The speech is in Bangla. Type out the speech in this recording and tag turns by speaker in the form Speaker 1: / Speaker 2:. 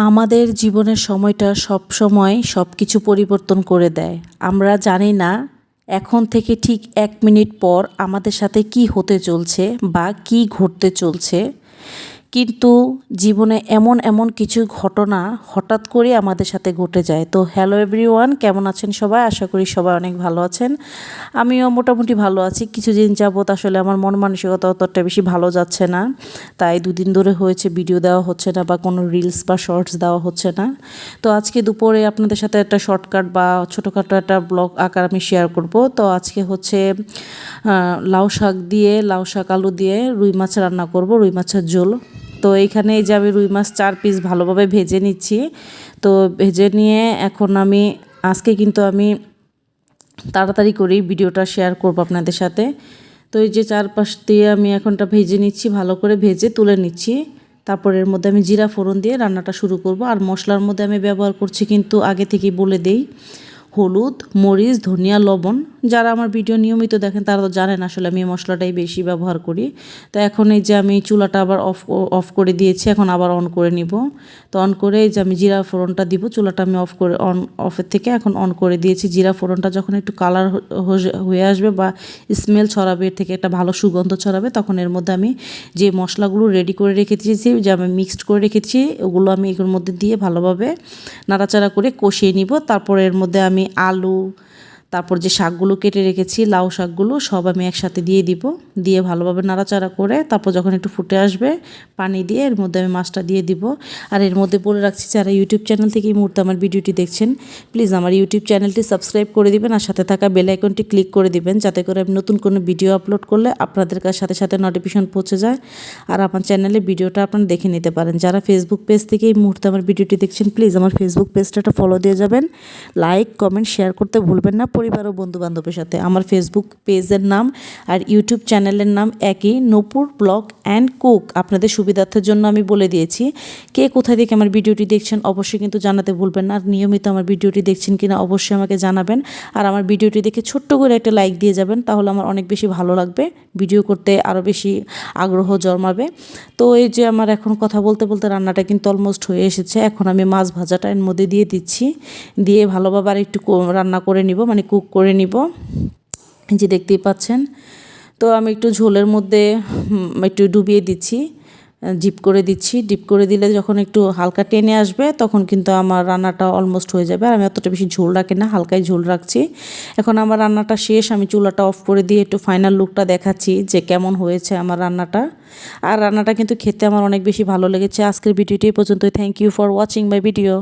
Speaker 1: আমাদের জীবনের সময়টা সব সময় সব কিছু পরিবর্তন করে দেয়। আমরা জানি না এখন থেকে ঠিক 1 মিনিট পর আমাদের সাথে কি হতে চলছে বা কি ঘটতে চলছে, কিন্তু জীবনে এমন এমন কিছু ঘটনা হঠাৎ করে আমাদের সাথে ঘটে যায়। তো হ্যালো এভরিওয়ান, কেমন আছেন সবাই? আশা করি সবাই অনেক ভালো আছেন। আমিও মোটামুটি ভালো আছি। কিছুদিন যাবত আসলে আমার মন মানসিকতা অতটা বেশি ভালো যাচ্ছে না, তাই দুদিন ধরে হয়েছে ভিডিও দেওয়া হচ্ছে না বা কোনো রিলস বা শর্টস দেওয়া হচ্ছে না। তো আজকে দুপুরে আপনাদের সাথে একটা শর্টকাট বা ছোটোখাটো একটা ব্লগ আকার আমি শেয়ার করব। তো আজকে হচ্ছে লাউ শাক আলু দিয়ে রুই মাছ রান্না করব, রুই মাছের ঝোল। তো এইখানে এই যে আমি রুই মাছ 4 পিস ভালোভাবে ভেজে নিচ্ছি। তো ভেজে নিয়ে এখন আজকে কিন্তু আমি তাড়াতাড়ি করেই ভিডিওটা শেয়ার করব আপনাদের সাথে। তো এই যে চারপাশ দিয়ে আমি এখনটা ভেজে নিচ্ছি, ভালো করে ভেজে তুলে নিচ্ছি। তারপর এর মধ্যে আমি জিরা ফোড়ন দিয়ে রান্নাটা শুরু করব। আর মশলার মধ্যে আমি ব্যবহার করছি কিন্তু আগে থেকেই বলে দেই, হলুদ, মরিচ, ধনিয়া, লবণ। যারা আমার ভিডিও নিয়মিত দেখেন তারা তো জানেন আসলে আমি এই মশলাটাই বেশি ব্যবহার করি। তো এখন এই যে আমি চুলাটা আবার অফ করে দিয়েছি, এখন আবার অন করে নিব। তো অন করে এই যে আমি জিরা ফোড়নটা দিব, চুলাটা আমি অফের থেকে এখন অন করে দিয়েছি। জিরা ফোড়নটা যখন একটু কালার হয়ে আসবে বা স্মেল ছড়াবে, এর থেকে একটা ভালো সুগন্ধ ছড়াবে, তখন এর মধ্যে আমি যে মশলাগুলো রেডি করে রেখে দিয়েছি, যে আমি মিক্সড করে রেখেছি, ওগুলো আমি এর মধ্যে দিয়ে ভালোভাবে নাড়াচাড়া করে কষিয়ে নিব। তারপর এর মধ্যে আমি আলু, তারপর যে শাকগুলো কেটে রেখেছি, লাউ শাকগুলো সব আমি একসাথে দিয়ে দিব। দিয়ে ভালোভাবে নাড়াচাড়া করে তারপর যখন একটু ফুটে আসবে, পানি দিয়ে এর মধ্যে আমি মাছটা দিয়ে দিব। আর এর মধ্যে বলে রাখছি, যারা ইউটিউব চ্যানেল থেকে এই মুহূর্তে আমার ভিডিওটি দেখছেন, প্লিজ আমার ইউটিউব চ্যানেলটি সাবস্ক্রাইব করে দিবেন আর সাথে থাকা বেল আইকনটি ক্লিক করে দিবেন, যাতে করে আমি নতুন কোনো ভিডিও আপলোড করলে আপনাদের কাছে সাথে সাথে নোটিফিকেশন পৌঁছে যায় আর আমার চ্যানেলে ভিডিওটা আপনারা দেখে নিতে পারেন। যারা ফেসবুক পেজ থেকে এই মুহূর্তে আমার ভিডিওটি দেখছেন, প্লিজ আমার ফেসবুক পেজটা ফলো দিয়ে যাবেন। লাইক, কমেন্ট, শেয়ার করতে ভুলবেন না পরিবার ও বন্ধুবান্ধবের সাথে। আমার ফেসবুক পেজের নাম আর ইউটিউব চ্যানেলের নাম একই, নূপুর ব্লগ অ্যান্ড কুক। আপনাদের সুবিধার্থের জন্য আমি বলে দিয়েছি। কে কোথায় থেকে আমার ভিডিওটি দেখছেন অবশ্যই কিন্তু জানাতে ভুলবেন না। আর নিয়মিত আমার ভিডিওটি দেখছেন কিনা অবশ্যই আমাকে জানাবেন। আর আমার ভিডিওটি দেখে ছোট্ট করে একটা লাইক দিয়ে যাবেন, তাহলে আমার অনেক বেশি ভালো লাগবে, ভিডিও করতে আরও বেশি আগ্রহ জন্মাবে। তো এই যে আমার এখন কথা বলতে বলতে রান্নাটা কিন্তু অলমোস্ট হয়ে এসেছে। এখন আমি মাছ ভাজাটা এর মধ্যে দিয়ে দিচ্ছি, দিয়ে ভালোভাবে আর একটু রান্না করে নিব, মানে কুক করে নিব। এই যে দেখতেই পাচ্ছেন। তো আমি একটু ঝোলের মধ্যে একটু ডুবিয়ে দিচ্ছি, ডিপ করে দিচ্ছি। ডিপ করে দিলে যখন একটু হালকা টেনে আসবে, তখন কিন্তু আমার রান্নাটা অলমোস্ট হয়ে যাবে। আর আমি অতটা বেশি ঝোল রাখি না, হালকাই ঝোল রাখছি। এখন আমার রান্নাটা শেষ, আমি চুলাটা অফ করে দিয়ে একটু ফাইনাল লুকটা দেখাচ্ছি যে কেমন হয়েছে আমার রান্নাটা। আর রান্নাটা কিন্তু খেতে আমার অনেক বেশি ভালো লেগেছে। আজকের ভিডিওটি এই পর্যন্তই। Thank you for watching my video.